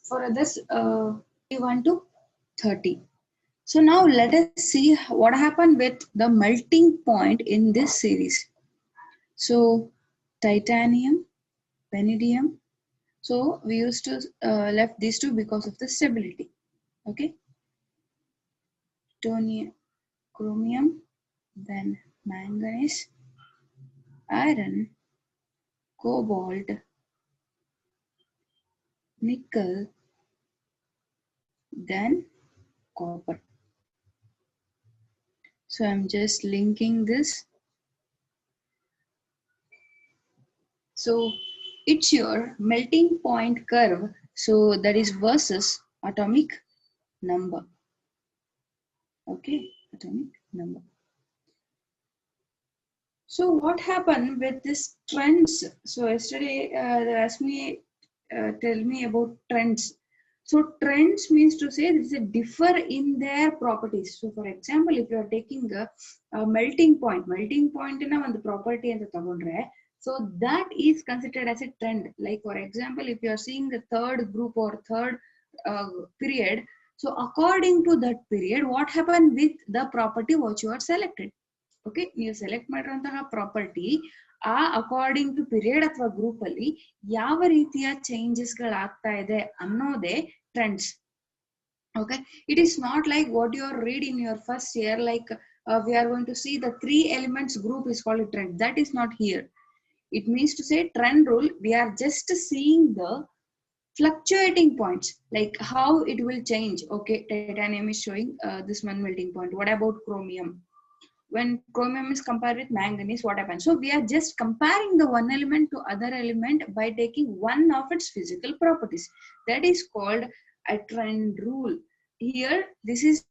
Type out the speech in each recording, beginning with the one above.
For others, 21 to 30. So now let us see what happened with the melting point in this series. So titanium, vanadium. So we used to left these two because of the stability. Okay, chromium, then manganese, iron, cobalt, nickel, then copper. So I'm just linking this. So it's your melting point curve. So that is versus atomic number. Okay, atomic number. So what happened with this trends? So yesterday they asked me, tell me about trends. So trends means to say this is a differ in their properties. So for example, if you are taking a melting point in the property and the so that is considered as a trend. Like for example, if you are seeing the third group or third period, so according to that period, what happened with the property what you are selected? Okay, ನೀವು select ಮಾಡಿರುವಂತಹ property ಆ according to period ಅಥವಾ group ಅಲ್ಲಿ ಯಾವ ರೀತಿಯ changes ಗಳಾಗ್ತಾ ಇದೆ ಅನ್ನೋದೇ trends. Okay, it is not like what you read in your first year, like we are going to see the 3 elements group is called a trend. That is not here. It means to say trend rule, we are just seeing the fluctuating points, like how it will change. Okay, titanium is showing this one melting point. What about chromium? When chromium is compared with manganese, what happens? So we are just comparing the one element to other element by taking one of its physical properties. That is called a trend rule. Here, this is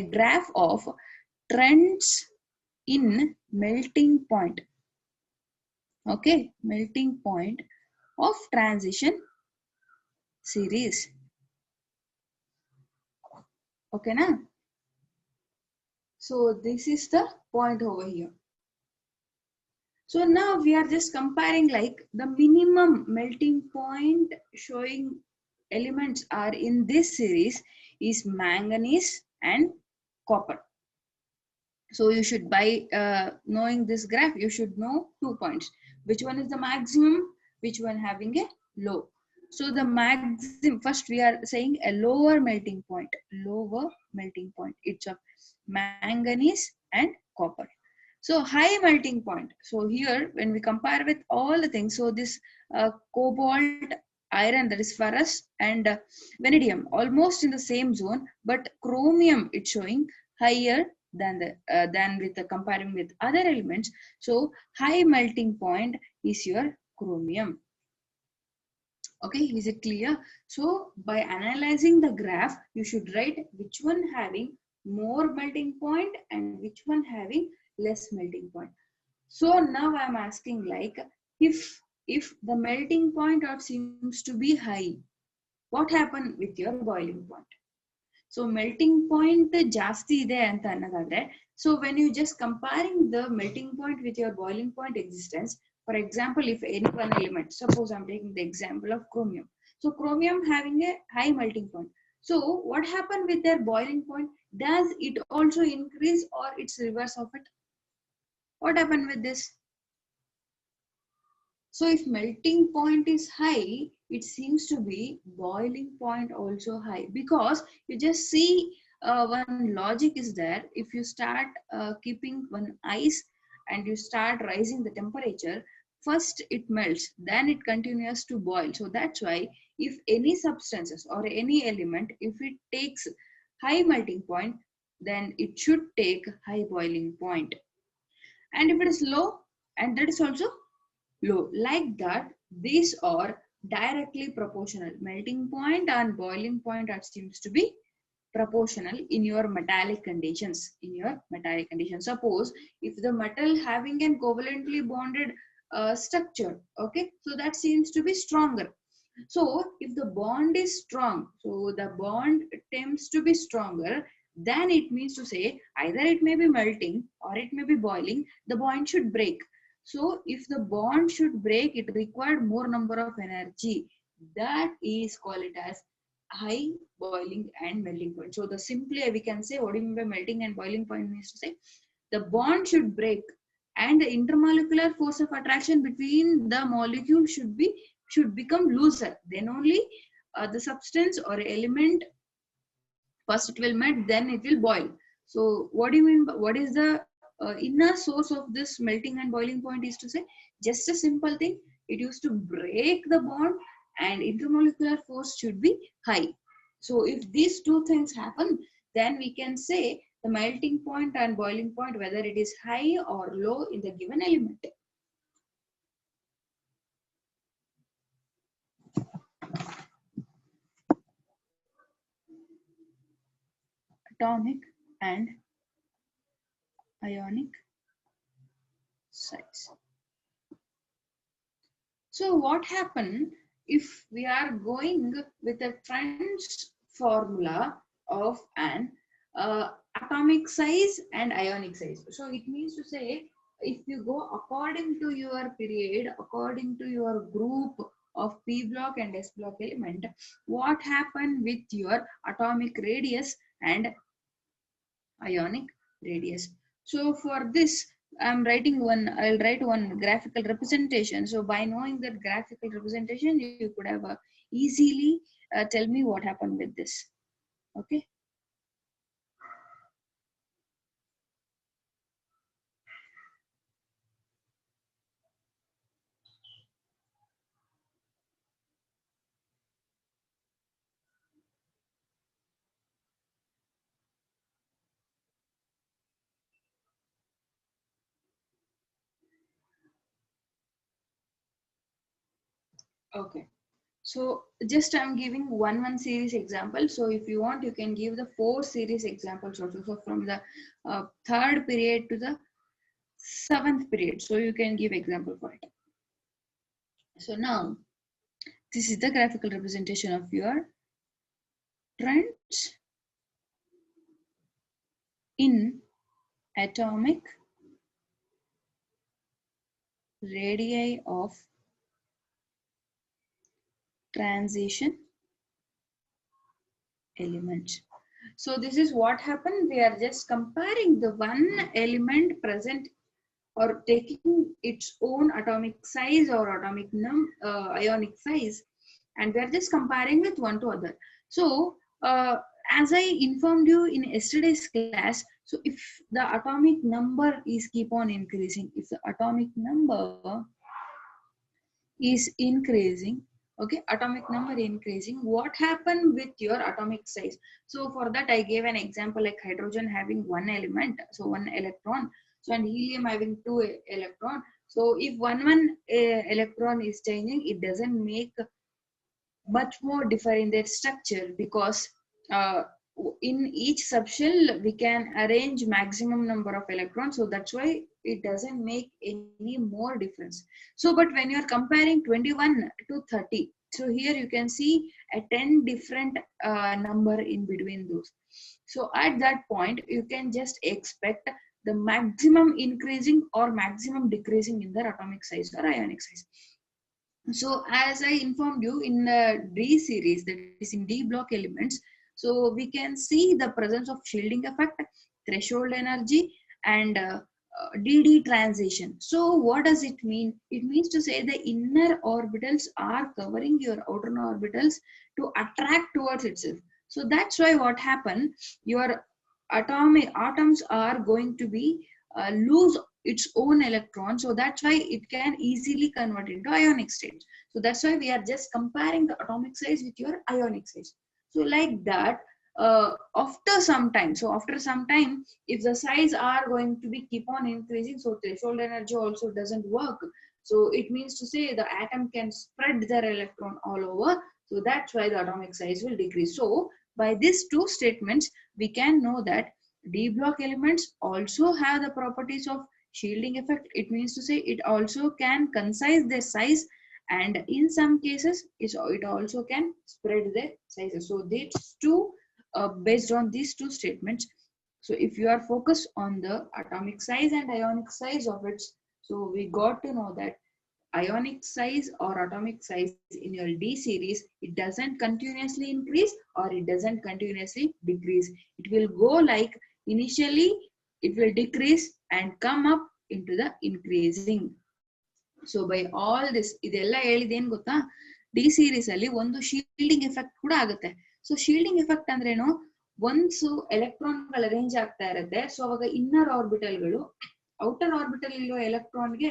a graph of trends in melting point. Okay, melting point of transition series. Okay, na? So this is the point over here. So now we are just comparing, like the minimum melting point showing elements are in this series is manganese and copper. So you should, by knowing this graph, you should know 2 points. Which one is the maximum, which one having a low. So the maximum, first we are saying a lower melting point, it's of manganese and copper. So high melting point. So here when we compare with all the things, so this cobalt, iron, that is ferrous, and vanadium almost in the same zone, but chromium it's showing higher than with the comparing with other elements. So high melting point is your chromium. Okay, is it clear? So by analyzing the graph, you should write which one having more melting point and which one having less melting point. So now I am asking, like if the melting point seems to be high, what happened with your boiling point? So melting point ಜಾಸ್ತಿ ಇದೆ ಅಂತ ಅನ್ನೋದಾದ್ರೆ, so when you just comparing the melting point with your boiling point existence, for example, if any one element, suppose I'm taking the example of chromium. So chromium having a high melting point. So what happened with their boiling point? Does it also increase or it's reverse of it? What happened with this? So if melting point is high, it seems to be boiling point also high, because you just see one logic is there. If you start keeping one ice and you start raising the temperature, first it melts, then it continues to boil. So that's why if any substances or any element, if it takes high melting point, then it should take high boiling point. And if it is low, and that is also low. Like that, these are directly proportional. Melting point and boiling point seems to be proportional in your metallic conditions. Suppose if the metal having an covalently bonded structure, okay, so that seems to be stronger. So if the bond is strong, so the bond tends to be stronger, then it means to say either it may be melting or it may be boiling, the bond should break. So if the bond should break, it required more number of energy. That is called it as high boiling and melting point. So the simply we can say what do you mean by melting and boiling point means to say the bond should break and the intermolecular force of attraction between the molecule should become looser. Then only the substance or element first it will melt, then it will boil. So what do you mean? What is the inner source of this melting and boiling point is to say just a simple thing. It used to break the bond and intermolecular force should be high. So if these two things happen, then we can say the melting point and boiling point whether it is high or low in the given element. Atomic and ionic size. So what happen if we are going with a French formula of an atomic size and ionic size? So it means to say if you go according to your period, according to your group of P block and S block element, what happened with your atomic radius and ionic radius? So for this I'll write one graphical representation. So by knowing that graphical representation, you could have easily tell me what happened with this. Okay. Okay. So just I'm giving one series example. So if you want, you can give the 4 series examples also. So from the 3rd period to the 7th period. So you can give example for it. So now this is the graphical representation of your trends in atomic radii of transition elements. So this is what happened. We are just comparing the one element present or taking its own atomic size or ionic size, and we are just comparing with one to other. So as I informed you in yesterday's class, so if the atomic number is keep on increasing, if the atomic number is increasing, okay, atomic number increasing, what happened with your atomic size? So for that I gave an example like hydrogen having one element, so one electron, so and helium having two electron. So if one electron is changing, it doesn't make much more differ in their structure because uh, in each subshell we can arrange maximum number of electrons, so that's why it doesn't make any more difference. So but when you're comparing 21 to 30, so here you can see a 10 different number in between those. So at that point you can just expect the maximum increasing or maximum decreasing in their atomic size or ionic size. So as I informed you in the D series, that is in D block elements, so we can see the presence of shielding effect, threshold energy, and DD transition. So what does it mean? It means to say the inner orbitals are covering your outer orbitals to attract towards itself. So that's why what happened, your atoms are going to be lose its own electron, so that's why it can easily convert into ionic state. So that's why we are just comparing the atomic size with your ionic size. So like that, after some time, if the size are going to be keep on increasing, so threshold energy also doesn't work. So it means to say the atom can spread their electron all over, so that's why the atomic size will decrease. So by these two statements we can know that D block elements also have the properties of shielding effect. It means to say it also can concise their size, and in some cases it also can spread their sizes. So these two, based on these two statements, so if you are focused on the atomic size and ionic size of it, so we got to know that ionic size or atomic size in your D series, it doesn't continuously increase or it doesn't continuously decrease. It will go like initially it will decrease and come up into the increasing. So by all this, ಇದೆಲ್ಲ ಹೇಳಿದ ಏನ್ ಗೊತ್ತಾ, D series ಅಲ್ಲಿ ಒಂದು shielding effect ಕೂಡ ಆಗುತ್ತೆ. So shielding effect ಅಂದ್ರೇನು, once electron ಗಳು ಅರೇಂಜ್ ಆಗ್ತಾ ಇರುತ್ತೆ, ಸೊ ಅವಾಗ ಇನ್ನರ್ ಆರ್ಬಿಟಲ್ ಗಳು ಔಟರ್ ಆರ್ಬಿಟಲ್ ಇರುವ ಎಲೆಕ್ಟ್ರಾನ್ ಗೆ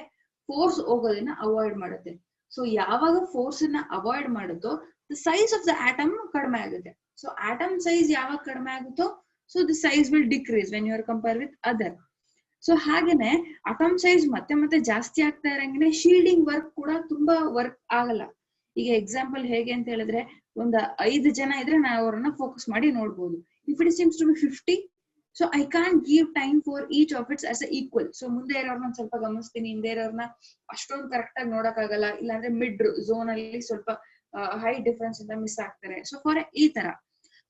ಫೋರ್ಸ್ ಹೋಗೋದನ್ನ ಅವಾಯ್ಡ್ ಮಾಡುತ್ತೆ. ಸೊ ಯಾವಾಗ ಫೋರ್ಸ್ ಅನ್ನ ಅವಾಯ್ಡ್ ಮಾಡುತ್ತೋ the size of the atom ಕಡಿಮೆ ಆಗುತ್ತೆ. ಸೊ ಆಟಮ್ ಸೈಜ್ ಯಾವಾಗ ಕಡಿಮೆ ಆಗುತ್ತೋ so the size will decrease when you are compare with other. So ಹಾಗೇನೆ ಅಟಮ್ ಸೈಜ್ ಮತ್ತೆ ಮತ್ತೆ ಜಾಸ್ತಿ ಆಗ್ತಾ ಇರಂಗೆ ಶೀಲ್ಡಿಂಗ್ ವರ್ಕ್ ಕೂಡ ತುಂಬಾ ವರ್ಕ್ ಆಗಲ್ಲ. ಈಗ ಎಕ್ಸಾಂಪಲ್ ಹೇಗೆ ಅಂತ ಹೇಳಿದ್ರೆ, ಒಂದ್ 5 ಜನ ಇದ್ರೆ ನಾವು ಅವ್ರನ್ನ ಫೋಕಸ್ ಮಾಡಿ ನೋಡ್ಬೋದು. If it seems to be 50, so I can give time for each of its as equal. ಸೊ ಮುಂದೆ ಇರೋರ್ನ ಸ್ವಲ್ಪ ಗಮನಿಸ್ತೀನಿ, ಹಿಂದೆ ಇರೋರ್ನ ಅಷ್ಟೊಂದು ಕರೆಕ್ಟ್ ಆಗಿ ನೋಡಕ್ ಆಗಲ್ಲ, ಇಲ್ಲಾಂದ್ರೆ ಮಿಡ್ ಝೋನ್ ಅಲ್ಲಿ ಸ್ವಲ್ಪ ಹೈ ಡಿಫರೆನ್ಸ್ ಇಂದ ಮಿಸ್ ಆಗ್ತಾರೆ. ಸೊ ಫಾರ್ ಈ ತರ,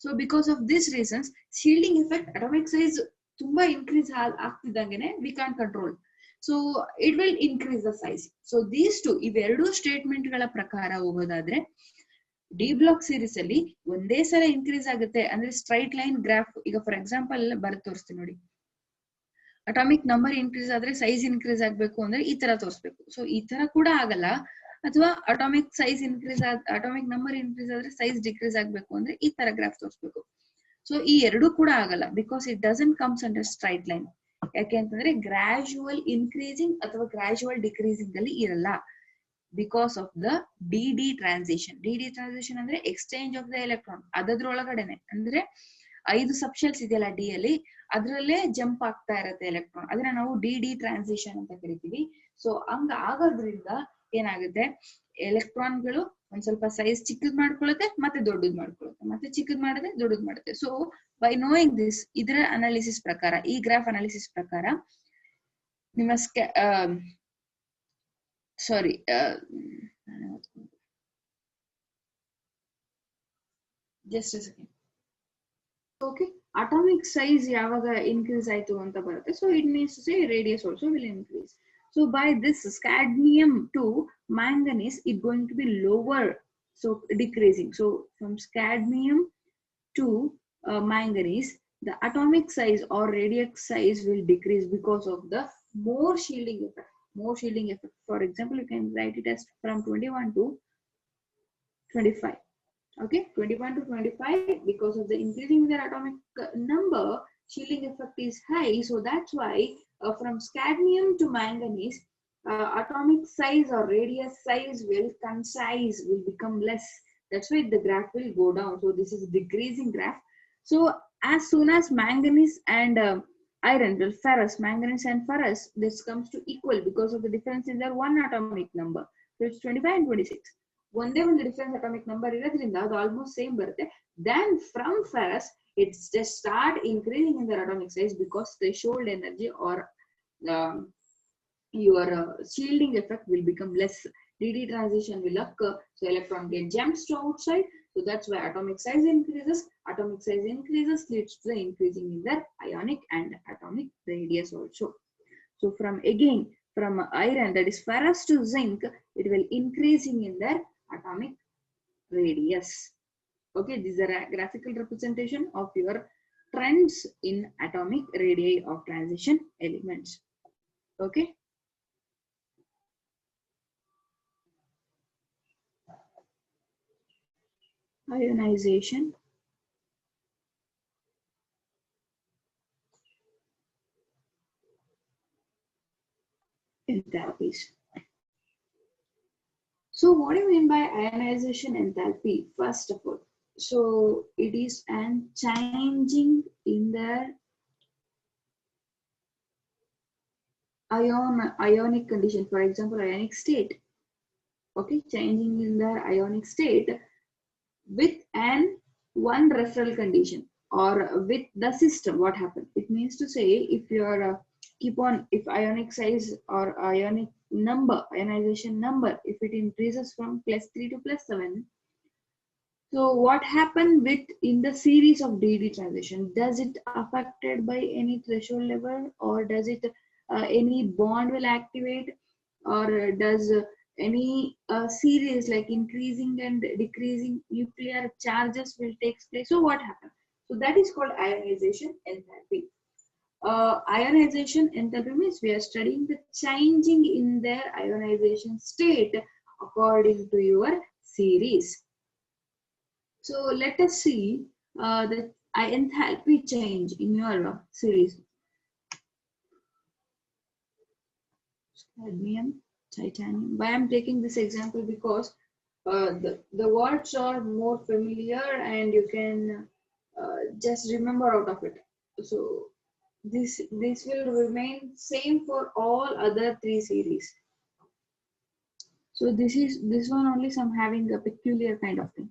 so because of this reasons shielding effect atomic size ತುಂಬಾ ಇನ್ಕ್ರೀಸ್ ಆಗ್ತಿದ್ದಂಗೆನೆ we can control. So it will increase the size. So these two, ಇವೆರಡು ಸ್ಟೇಟ್ಮೆಂಟ್ ಗಳ ಪ್ರಕಾರ ಹೋಗೋದಾದ್ರೆ ಡಿ ಬ್ಲಾಕ್ ಸೀರೀಸ್ ಅಲ್ಲಿ ಒಂದೇ ಸಲ ಇನ್ಕ್ರೀಸ್ ಆಗುತ್ತೆ ಅಂದ್ರೆ ಸ್ಟ್ರೈಟ್ ಲೈನ್ ಗ್ರಾಫ್. ಈಗ ಫಾರ್ ಎಕ್ಸಾಂಪಲ್ ಬರೆದು ತೋರಿಸ್ತೀನಿ ನೋಡಿ, ಅಟಾಮಿಕ್ ನಂಬರ್ ಇನ್ಕ್ರೀಸ್ ಆದ್ರೆ ಸೈಜ್ ಇನ್ಕ್ರೀಸ್ ಆಗ್ಬೇಕು ಅಂದ್ರೆ ಈ ತರ ತೋರಿಸ್ಬೇಕು. ಸೊ ಈ ತರ ಕೂಡ ಆಗಲ್ಲ. ಅಥವಾ atomic size increase atomic number increase ಆದ್ರೆ ಸೈಜ್ ಡಿಕ್ರೀಸ್ ಆಗ್ಬೇಕು ಅಂದ್ರೆ ಈ ತರ ಗ್ರಾಫ್ ತೋರಿಸ್ಬೇಕು. ಸೊ ಈ ಎರಡು ಕೂಡ ಆಗಲ್ಲ, because it doesn't comes under straight line. ಯಾಕೆ ಅಂತಂದ್ರೆ ಗ್ರಾಜುವಲ್ ಇನ್ಕ್ರೀಸಿಂಗ್ ಅಥವಾ ಗ್ರಾಜುವಲ್ ಡಿಕ್ರೀಸಿಂಗ್ ಅಲ್ಲಿ ಇರಲ್ಲ, because of the D D transition. D D transition ಅಂದ್ರೆ ಎಕ್ಸ್ಚೇಂಜ್ ಆಫ್ ದ ಎಲೆಕ್ಟ್ರಾನ್. ಅದ್ರೊಳಗಡೆನೆ ಅಂದ್ರೆ 5 ಸಬ್ಶೆಲ್ಸ್ ಇದೆಯಲ್ಲ ಡಿ ಅಲ್ಲಿ, ಅದ್ರಲ್ಲೇ ಜಂಪ್ ಆಗ್ತಾ ಇರತ್ತೆ ಎಲೆಕ್ಟ್ರಾನ್. ಅದನ್ನ ನಾವು ಡಿ ಡಿ ಟ್ರಾನ್ಸಿಷನ್ ಅಂತ ಕರಿತೀವಿ. ಸೊ ಹಂಗ ಆಗೋದ್ರಿಂದ ಏನಾಗುತ್ತೆ, ಎಲೆಕ್ಟ್ರಾನ್ಗಳು ಒಂದ್ ಸ್ವಲ್ಪ ಸೈಜ್ ಚಿಕ್ಕದ್ ಮಾಡ್ಕೊಳ್ಳುತ್ತೆ, ಮತ್ತೆ ದೊಡ್ಡದ್ ಮಾಡ್ಕೊಳ್ಳುತ್ತೆ, ಮತ್ತೆ ಚಿಕ್ಕದ್ ಮಾಡಿದ್ರೆ ದೊಡ್ಡದ್ ಮಾಡುತ್ತೆ. ಸೊ ಬೈ ನೋಯಿಂಗ್ ದಿಸ್, ಇದರ ಅನಾಲಿಸಿಸ್ ಪ್ರಕಾರ, ಈ ಗ್ರಾಫ್ ಅನಾಲಿಸಿಸ್ ಪ್ರಕಾರ ನಿಮ್ಮ sorry just a second. Okay, atomic size ಯಾವಾಗ ಇನ್ಕ್ರೀಸ್ ಆಯ್ತು ಅಂತ ಬರುತ್ತೆ, so it means to say radius also will increase. So by this cadmium to manganese, it going to be lower, so decreasing. So from cadmium to manganese, the atomic size or radius size will decrease because of the more shielding effect. More shielding effect. For example, you can write it as from 21 to 25. Okay, 21 to 25, because of the increasing in their atomic number, shielding effect is high. So that's why from cadmium to manganese, atomic size or radius size will become less. That's why the graph will go down. So this is a decreasing graph. So as soon as manganese and iron, well, ferrous, manganese and ferrous, this comes to equal because of the difference in their one atomic number. So it's 25 and 26. ಒಂದೇ ಒಂದು difference atomic number ಇರೋದ್ರಿಂದ ಅದು almost same ಬರುತ್ತೆ. Then from ferrous it's just start increasing in their atomic size because threshold energy are your shielding effect will become less. DD transition will occur, so electron get jumps to outside. So that's why atomic size increases. Atomic size increases leads to the increasing in their ionic and atomic radius also. So from iron, that is ferrous to zinc, it will increasing in their atomic radius. Okay, these are a graphical representation of your trends in atomic radii of transition elements. Okay. Ionization. Enthalpies. So what do you mean by ionization enthalpy? First of all, so it is an changing in the ionic condition. For example, ionic state. Okay, changing in the ionic state with an one referral condition or with the system. What happened? It means to say, if you are if ionic size or ionic number, ionization number, if it increases from +3 to +7, so what happened with in the series of DD transition? Does it affected by any threshold level, or does it any bond will activate, or does any series like increasing and decreasing nuclear charges will take place. So what happens? So that is called ionization enthalpy. Ionization enthalpy means we are studying the changing in their ionization state according to your series. So let us see the enthalpy change in your series. Cadmium, titanium. Why I'm taking this example? Because the words are more familiar and you can just remember out of it. So this will remain same for all other three series. So this one only some having a peculiar kind of thing.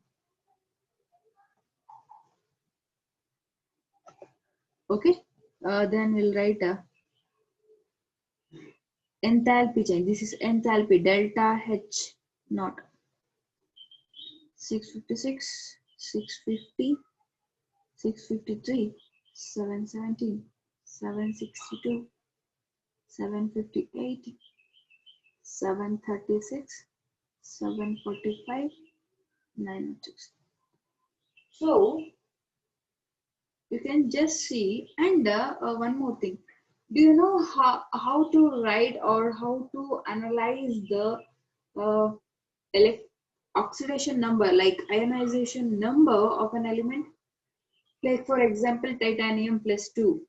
Okay, then we'll write a enthalpy change. This is enthalpy delta H naught 656, 650, 653, 717, 762, 758, 736, 745, 906. So you can just see, and one more thing. Do you know how to write or how to analyze the uh, oxidation number, like ionization number of an element? Like for example, titanium plus 2,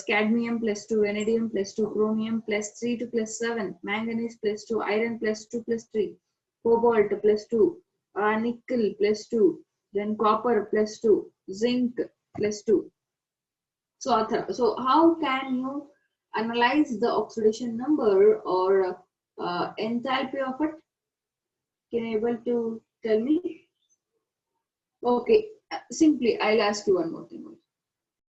cadmium plus 2, vanadium plus 2, chromium plus 3 to plus 7, manganese plus 2, iron plus 2 plus 3, cobalt plus 2, nickel plus 2, then copper plus 2, zinc plus 2. So how can you analyze the oxidation number or enthalpy of it? Can you able to tell me? Okay, simply I'll ask you one more thing.